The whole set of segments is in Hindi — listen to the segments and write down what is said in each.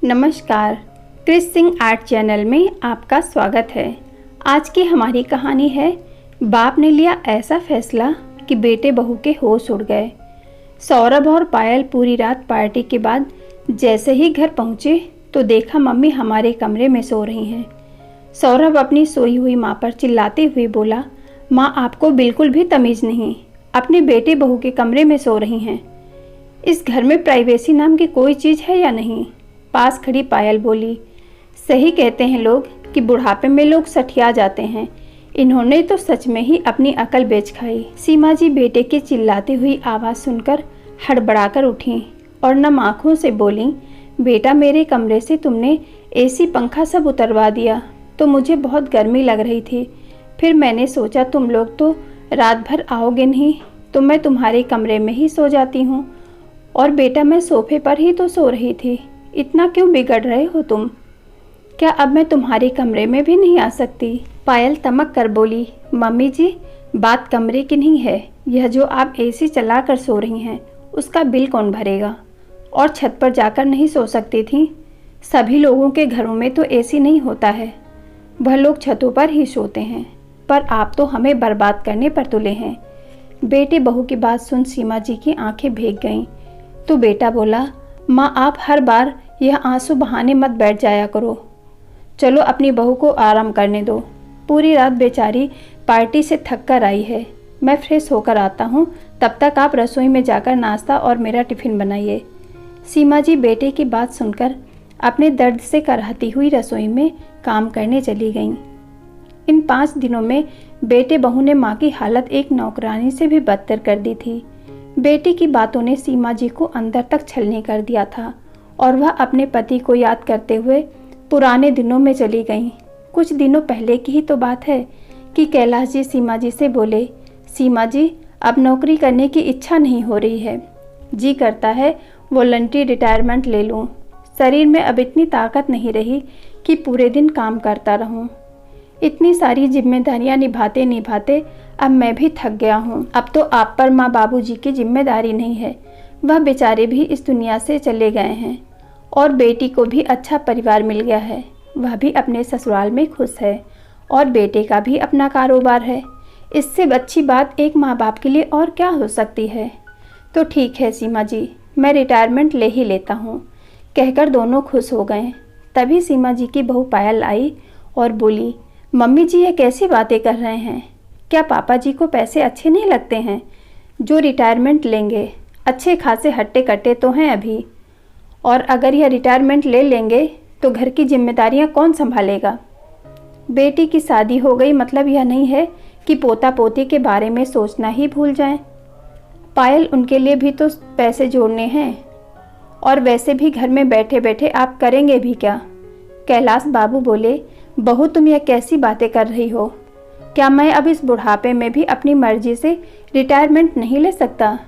नमस्कार, क्रिस सिंह आर्ट चैनल में आपका स्वागत है। आज की हमारी कहानी है बाप ने लिया ऐसा फैसला कि बेटे बहू के होश उड़ गए। सौरभ और पायल पूरी रात पार्टी के बाद जैसे ही घर पहुंचे तो देखा मम्मी हमारे कमरे में सो रही हैं। सौरभ अपनी सोई हुई माँ पर चिल्लाते हुए बोला, माँ आपको बिल्कुल भी तमीज़ नहीं, अपने बेटे बहू के कमरे में सो रही हैं। इस घर में प्राइवेसी नाम की कोई चीज़ है या नहीं? पास खड़ी पायल बोली, सही कहते हैं लोग कि बुढ़ापे में लोग सठिया जाते हैं। इन्होंने तो सच में ही अपनी अकल बेच खाई। सीमा जी बेटे की चिल्लाती हुई आवाज़ सुनकर हड़बड़ाकर उठी और नम आँखों से बोली, बेटा मेरे कमरे से तुमने एसी पंखा सब उतरवा दिया तो मुझे बहुत गर्मी लग रही थी। फिर मैंने सोचा तुम लोग तो रात भर आओगे नहीं तो मैं तुम्हारे कमरे में ही सो जाती हूँ। और बेटा मैं सोफे पर ही तो सो रही थी, इतना क्यों बिगड़ रहे हो तुम? क्या अब मैं तुम्हारे कमरे में भी नहीं आ सकती? पायल तमक कर बोली, मम्मी जी बात कमरे की नहीं है, यह जो आप एसी चला कर सो रही हैं उसका बिल कौन भरेगा? और छत पर जाकर नहीं सो सकती थी? सभी लोगों के घरों में तो एसी नहीं होता है, वह लोग छतों पर ही सोते हैं। पर आप तो हमें बर्बाद करने पर तुले हैं। बेटे बहू की बात सुन सीमा जी की आंखें भीग गईं तो बेटा बोला, माँ आप हर बार यह आंसू बहाने मत बैठ जाया करो। चलो अपनी बहू को आराम करने दो, पूरी रात बेचारी पार्टी से थक कर आई है। मैं फ्रेश होकर आता हूँ, तब तक आप रसोई में जाकर नाश्ता और मेरा टिफ़िन बनाइए। सीमा जी बेटे की बात सुनकर अपने दर्द से कराहती हुई रसोई में काम करने चली गईं। इन 5 दिनों में बेटे बहू ने माँ की हालत एक नौकरानी से भी बदतर कर दी थी। बेटी की बातों ने सीमा जी को अंदर तक छलनी कर दिया था और वह अपने पति को याद करते हुए पुराने दिनों में चली गईं। कुछ दिनों पहले की ही तो बात है कि कैलाश जी सीमा जी से बोले, सीमा जी अब नौकरी करने की इच्छा नहीं हो रही है, जी करता है वॉलंटरी रिटायरमेंट ले लूं। शरीर में अब इतनी ताकत नहीं रही कि पूरे दिन काम करता रहूं। इतनी सारी जिम्मेदारियां निभाते निभाते अब मैं भी थक गया हूँ। अब तो आप पर माँ बाबूजी की जिम्मेदारी नहीं है, वह बेचारे भी इस दुनिया से चले गए हैं और बेटी को भी अच्छा परिवार मिल गया है, वह भी अपने ससुराल में खुश है और बेटे का भी अपना कारोबार है। इससे अच्छी बात एक माँ बाप के लिए और क्या हो सकती है? तो ठीक है सीमा जी, मैं रिटायरमेंट ले ही लेता हूँ, कहकर दोनों खुश हो गए। तभी सीमा जी की बहू पायल आई और बोली, मम्मी जी ये कैसी बातें कर रहे हैं? क्या पापा जी को पैसे अच्छे नहीं लगते हैं जो रिटायरमेंट लेंगे? अच्छे खासे हट्टे कट्टे तो हैं अभी, और अगर यह रिटायरमेंट ले लेंगे तो घर की जिम्मेदारियां कौन संभालेगा? बेटी की शादी हो गई मतलब यह नहीं है कि पोता पोती के बारे में सोचना ही भूल जाएं। पायल उनके लिए भी तो पैसे जोड़ने हैं, और वैसे भी घर में बैठे बैठे आप करेंगे भी क्या? कैलाश बाबू बोले, बहू तुम यह कैसी बातें कर रही हो? क्या मैं अब इस बुढ़ापे में भी अपनी मर्जी से रिटायरमेंट नहीं ले सकता?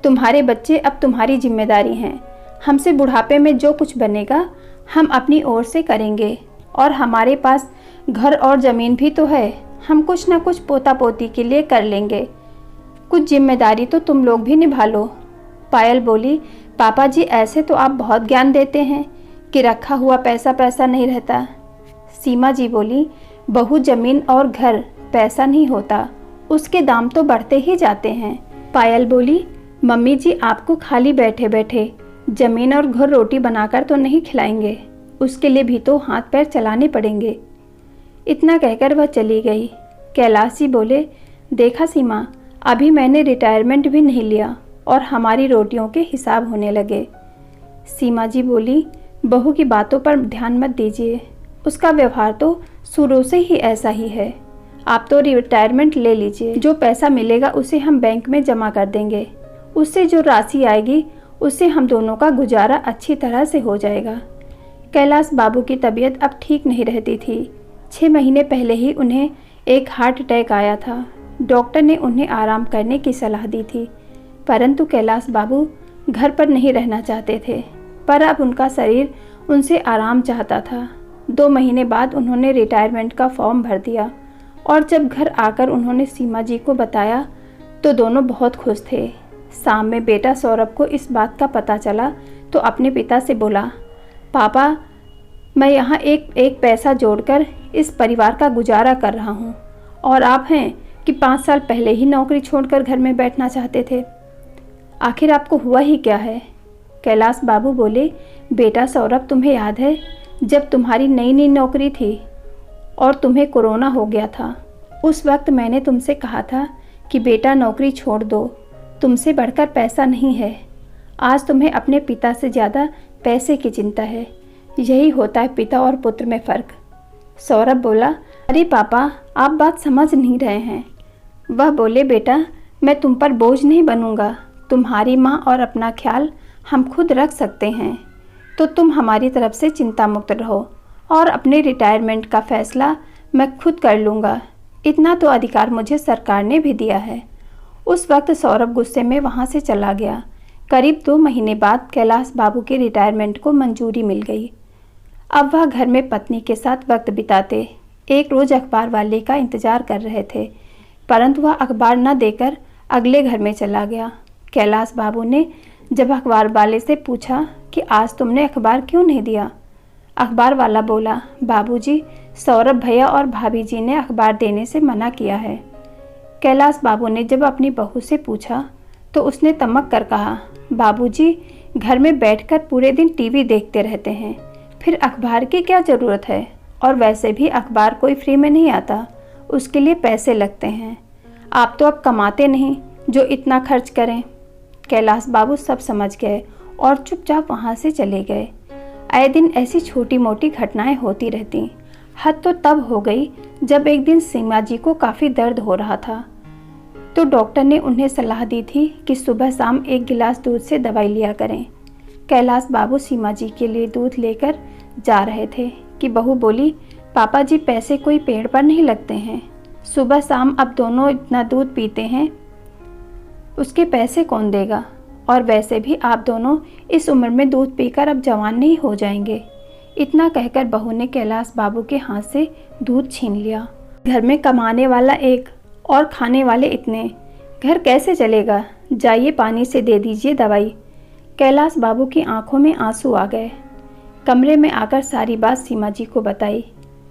तुम्हारे बच्चे अब तुम्हारी जिम्मेदारी हैं। हमसे बुढ़ापे में जो कुछ बनेगा हम अपनी ओर से करेंगे, और हमारे पास घर और ज़मीन भी तो है, हम कुछ ना कुछ पोता पोती के लिए कर लेंगे। कुछ जिम्मेदारी तो तुम लोग भी निभा लो। पायल बोली, पापा जी ऐसे तो आप बहुत ज्ञान देते हैं कि रखा हुआ पैसा पैसा नहीं रहता। सीमा जी बोली, बहू ज़मीन और घर पैसा नहीं होता, उसके दाम तो बढ़ते ही जाते हैं। पायल बोली, मम्मी जी आपको खाली बैठे बैठे ज़मीन और घर रोटी बनाकर तो नहीं खिलाएंगे, उसके लिए भी तो हाथ पैर चलाने पड़ेंगे। इतना कहकर वह चली गई। कैलाश जी बोले, देखा सीमा, अभी मैंने रिटायरमेंट भी नहीं लिया और हमारी रोटियों के हिसाब होने लगे। सीमा जी बोली, बहू की बातों पर ध्यान मत दीजिए, उसका व्यवहार तो शुरू से ही ऐसा ही है। आप तो रिटायरमेंट ले लीजिए, जो पैसा मिलेगा उसे हम बैंक में जमा कर देंगे, उससे जो राशि आएगी उससे हम दोनों का गुजारा अच्छी तरह से हो जाएगा। कैलाश बाबू की तबीयत अब ठीक नहीं रहती थी। 6 महीने पहले ही उन्हें एक हार्ट अटैक आया था। डॉक्टर ने उन्हें आराम करने की सलाह दी थी, परंतु कैलाश बाबू घर पर नहीं रहना चाहते थे, पर अब उनका शरीर उनसे आराम चाहता था। 2 महीने बाद उन्होंने रिटायरमेंट का फॉर्म भर दिया, और जब घर आकर उन्होंने सीमा जी को बताया तो दोनों बहुत खुश थे। शाम में बेटा सौरभ को इस बात का पता चला तो अपने पिता से बोला, पापा, मैं यहाँ एक एक पैसा जोड़कर इस परिवार का गुजारा कर रहा हूँ, और आप हैं कि 5 साल पहले ही नौकरी छोड़कर घर में बैठना चाहते थे। आखिर आपको हुआ ही क्या है? कैलाश बाबू बोले, बेटा सौरभ, तुम्हें याद है जब तुम्हारी नई नई नौकरी थी और तुम्हें कोरोना हो गया था? उस वक्त मैंने तुमसे कहा था कि बेटा नौकरी छोड़ दो, तुमसे बढ़कर पैसा नहीं है। आज तुम्हें अपने पिता से ज़्यादा पैसे की चिंता है। यही होता है पिता और पुत्र में फ़र्क। सौरभ बोला, अरे पापा, आप बात समझ नहीं रहे हैं। वह बोले, बेटा मैं तुम पर बोझ नहीं बनूंगा। तुम्हारी माँ और अपना ख्याल हम खुद रख सकते हैं, तो तुम हमारी तरफ से चिंता मुक्त रहो और अपने रिटायरमेंट का फ़ैसला मैं खुद कर लूँगा। इतना तो अधिकार मुझे सरकार ने भी दिया है। उस वक्त सौरभ गुस्से में वहाँ से चला गया। करीब 2 महीने बाद कैलाश बाबू के रिटायरमेंट को मंजूरी मिल गई। अब वह घर में पत्नी के साथ वक्त बिताते एक रोज़ अखबार वाले का इंतज़ार कर रहे थे, परंतु वह अखबार न देकर अगले घर में चला गया। कैलाश बाबू ने जब अखबार वाले से पूछा कि आज तुमने अखबार क्यों नहीं दिया? अखबार वाला बोला, बाबूजी, सौरभ भैया और भाभी जी ने अखबार देने से मना किया है। कैलाश बाबू ने जब अपनी बहू से पूछा तो उसने तमक कर कहा, बाबूजी, घर में बैठकर पूरे दिन टीवी देखते रहते हैं, फिर अखबार की क्या ज़रूरत है? और वैसे भी अखबार कोई फ्री में नहीं आता, उसके लिए पैसे लगते हैं। आप तो अब कमाते नहीं जो इतना खर्च करें। कैलाश बाबू सब समझ गए और चुपचाप वहाँ से चले गए। आए दिन ऐसी छोटी मोटी घटनाएं होती रहती। हद तो तब हो गई जब एक दिन सीमा जी को काफ़ी दर्द हो रहा था, तो डॉक्टर ने उन्हें सलाह दी थी कि सुबह शाम 1 गिलास दूध से दवाई लिया करें। कैलाश बाबू सीमा जी के लिए दूध लेकर जा रहे थे कि बहू बोली, पापा जी, पैसे कोई पेड़ पर नहीं लगते हैं। सुबह शाम अब दोनों इतना दूध पीते हैं, उसके पैसे कौन देगा? और वैसे भी आप दोनों इस उम्र में दूध पीकर अब जवान नहीं हो जाएंगे। इतना कहकर बहू ने कैलाश बाबू के हाथ से दूध छीन लिया। घर में कमाने वाला एक और खाने वाले इतने, घर कैसे चलेगा? जाइए पानी से दे दीजिए दवाई। कैलाश बाबू की आंखों में आंसू आ गए। कमरे में आकर सारी बात सीमा जी को बताई।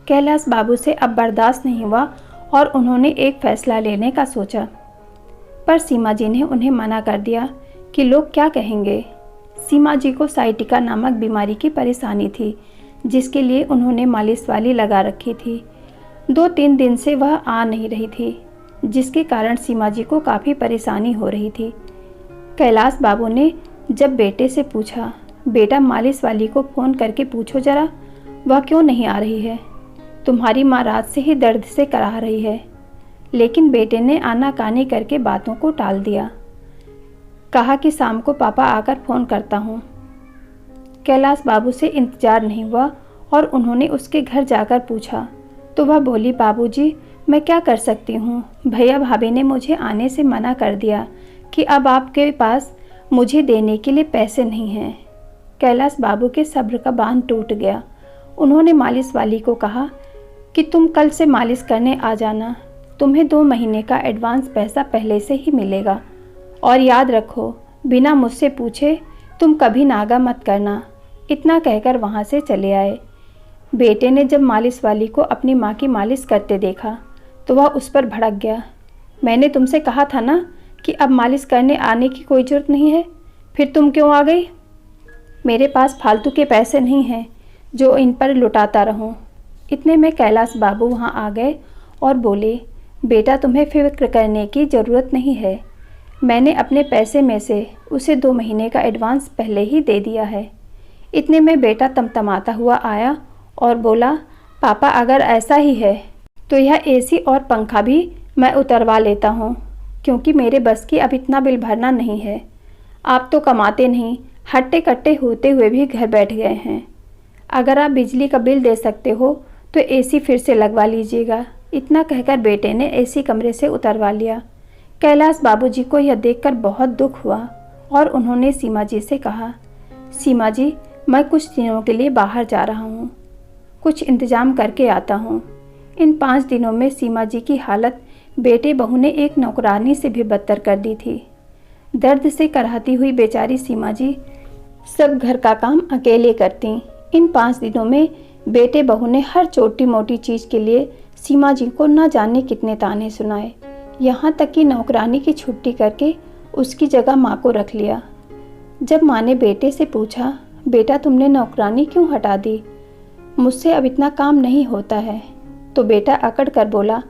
कैलाश बाबू से अब बर्दाश्त नहीं हुआ और उन्होंने एक फ़ैसला लेने का सोचा, पर सीमा जी ने उन्हें मना कर दिया कि लोग क्या कहेंगे। सीमा जी को साइटिका नामक बीमारी की परेशानी थी, जिसके लिए उन्होंने मालिश वाली लगा रखी थी। 2-3 दिन से वह आ नहीं रही थी, जिसके कारण सीमा जी को काफ़ी परेशानी हो रही थी। कैलाश बाबू ने जब बेटे से पूछा, बेटा मालिश वाली को फ़ोन करके पूछो ज़रा, वह क्यों नहीं आ रही है? तुम्हारी माँ रात से ही दर्द से कराह रही है। लेकिन बेटे ने आनाकानी करके बातों को टाल दिया। कहा कि शाम को पापा आकर फ़ोन करता हूँ। कैलाश बाबू से इंतज़ार नहीं हुआ और उन्होंने उसके घर जाकर पूछा तो वह बोली, बाबूजी, मैं क्या कर सकती हूँ? भैया भाभी ने मुझे आने से मना कर दिया कि अब आपके पास मुझे देने के लिए पैसे नहीं हैं। कैलाश बाबू के सब्र का बांध टूट गया। उन्होंने मालिश वाली को कहा कि तुम कल से मालिश करने आ जाना, तुम्हें 2 महीने का एडवांस पैसा पहले से ही मिलेगा, और याद रखो बिना मुझसे पूछे तुम कभी नागा मत करना। इतना कहकर वहाँ से चले आए। बेटे ने जब मालिश वाली को अपनी माँ की मालिश करते देखा तो वह उस पर भड़क गया। मैंने तुमसे कहा था ना कि अब मालिश करने आने की कोई ज़रूरत नहीं है, फिर तुम क्यों आ गई? मेरे पास फालतू के पैसे नहीं हैं जो इन पर लुटाता रहूं। इतने में कैलाश बाबू वहां आ गए और बोले, बेटा तुम्हें फिक्र करने की ज़रूरत नहीं है, मैंने अपने पैसे में से उसे 2 महीने का एडवांस पहले ही दे दिया है। इतने में बेटा तमतमाता हुआ आया और बोला, पापा अगर ऐसा ही है तो यह एसी और पंखा भी मैं उतरवा लेता हूँ, क्योंकि मेरे बस की अब इतना बिल भरना नहीं है। आप तो कमाते नहीं, हट्टे कट्टे होते हुए भी घर बैठ गए हैं। अगर आप बिजली का बिल दे सकते हो तो एसी फिर से लगवा लीजिएगा। इतना कहकर बेटे ने एसी कमरे से उतरवा लिया। कैलाश बाबूजी को यह देखकर बहुत दुख हुआ और उन्होंने सीमा जी से कहा, सीमा जी, मैं कुछ दिनों के लिए बाहर जा रहा हूँ, कुछ इंतज़ाम करके आता हूँ। इन 5 दिनों में सीमा जी की हालत बेटे बहू ने एक नौकरानी से भी बदतर कर दी थी। दर्द से कराहती हुई बेचारी सीमा जी सब घर का काम अकेले करती। इन 5 दिनों में बेटे बहू ने हर छोटी मोटी चीज़ के लिए सीमा जी को न जाने कितने ताने सुनाए। यहाँ तक कि नौकरानी की छुट्टी करके उसकी जगह माँ को रख लिया। जब माँ ने बेटे से पूछा, बेटा तुमने नौकरानी क्यों हटा दी, मुझसे अब इतना काम नहीं होता है, तो बेटा अकड़ कर बोला,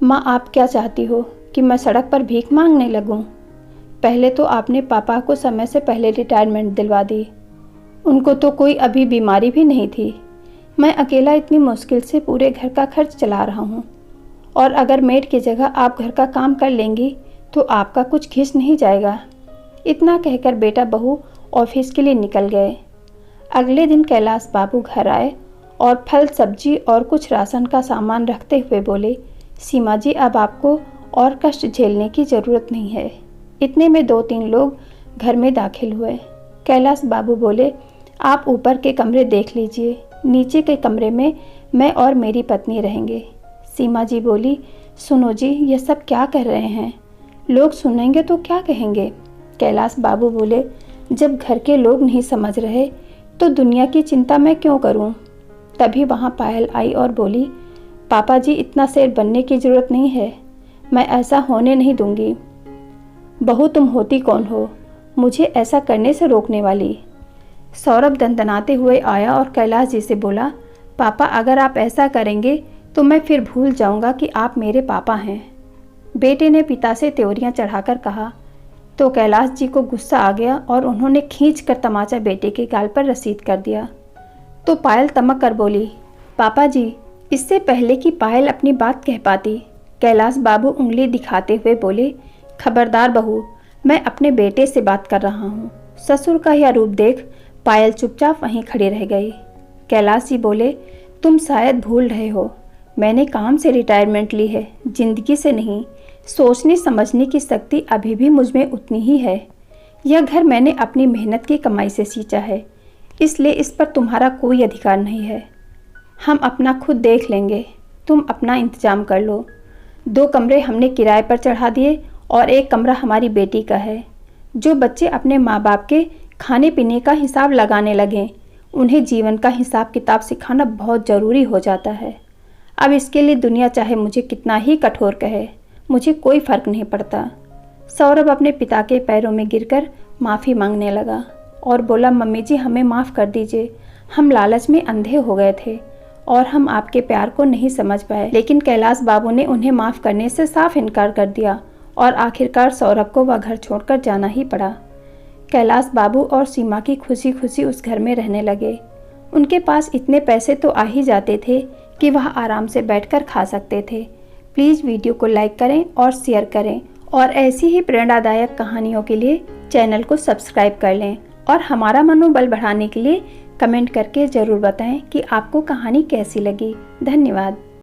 माँ आप क्या चाहती हो कि मैं सड़क पर भीख मांगने लगूं? पहले तो आपने पापा को समय से पहले रिटायरमेंट दिलवा दी। उनको तो कोई अभी बीमारी भी नहीं थी। मैं अकेला इतनी मुश्किल से पूरे घर का खर्च चला रहा हूँ, और अगर मेड की जगह आप घर का काम कर लेंगी तो आपका कुछ घिस नहीं जाएगा। इतना कहकर बेटा बहू ऑफिस के लिए निकल गए। अगले दिन कैलाश बाबू घर आए और फल सब्जी और कुछ राशन का सामान रखते हुए बोले, सीमा जी अब आपको और कष्ट झेलने की ज़रूरत नहीं है। इतने में 2-3 लोग घर में दाखिल हुए। कैलाश बाबू बोले, आप ऊपर के कमरे देख लीजिए, नीचे के कमरे में मैं और मेरी पत्नी रहेंगे। सीमा जी बोली, सुनो जी ये सब क्या कर रहे हैं, लोग सुनेंगे तो क्या कहेंगे? कैलाश बाबू बोले, जब घर के लोग नहीं समझ रहे तो दुनिया की चिंता मैं क्यों करूं? तभी वहां पायल आई और बोली, पापा जी इतना शेर बनने की ज़रूरत नहीं है, मैं ऐसा होने नहीं दूंगी। बहू तुम होती कौन हो मुझे ऐसा करने से रोकने वाली? सौरभ दंदनाते हुए आया और कैलाश जी से बोला, पापा अगर आप ऐसा करेंगे तो मैं फिर भूल जाऊंगा कि आप मेरे पापा हैं। बेटे ने पिता से त्योरियां चढ़ाकर कहा तो कैलाश जी को गुस्सा आ गया और उन्होंने खींचकर तमाचा बेटे के गाल पर रसीद कर दिया। तो पायल तमक कर बोली, पापा जी। इससे पहले कि पायल अपनी बात कह पाती, कैलाश बाबू उंगली दिखाते हुए बोले, खबरदार बहू, मैं अपने बेटे से बात कर रहा हूँ। ससुर का यह रूप देख पायल चुपचाप वहीं खड़ी रह गई। कैलाश जी बोले, तुम शायद भूल रहे हो, मैंने काम से रिटायरमेंट ली है, जिंदगी से नहीं। सोचने समझने की शक्ति अभी भी मुझ में उतनी ही है। यह घर मैंने अपनी मेहनत की कमाई से सींचा है, इसलिए इस पर तुम्हारा कोई अधिकार नहीं है। हम अपना खुद देख लेंगे, तुम अपना इंतजाम कर लो। 2 कमरे हमने किराए पर चढ़ा दिए और 1 कमरा हमारी बेटी का है। जो बच्चे अपने माँ बाप के खाने पीने का हिसाब लगाने लगें, उन्हें जीवन का हिसाब किताब सिखाना बहुत ज़रूरी हो जाता है। अब इसके लिए दुनिया चाहे मुझे कितना ही कठोर कहे, मुझे कोई फ़र्क नहीं पड़ता। सौरभ अपने पिता के पैरों में गिरकर माफ़ी मांगने लगा और बोला, मम्मी जी हमें माफ़ कर दीजिए, हम लालच में अंधे हो गए थे और हम आपके प्यार को नहीं समझ पाए। लेकिन कैलाश बाबू ने उन्हें माफ़ करने से साफ इनकार कर दिया और आखिरकार सौरभ को वह घर छोड़कर जाना ही पड़ा। कैलाश बाबू और सीमा की खुशी खुशी उस घर में रहने लगे। उनके पास इतने पैसे तो आ ही जाते थे कि वह आराम से बैठकर खा सकते थे। प्लीज़ वीडियो को लाइक करें और शेयर करें और ऐसी ही प्रेरणादायक कहानियों के लिए चैनल को सब्सक्राइब कर लें और हमारा मनोबल बढ़ाने के लिए कमेंट करके ज़रूर बताएं कि आपको कहानी कैसी लगी। धन्यवाद।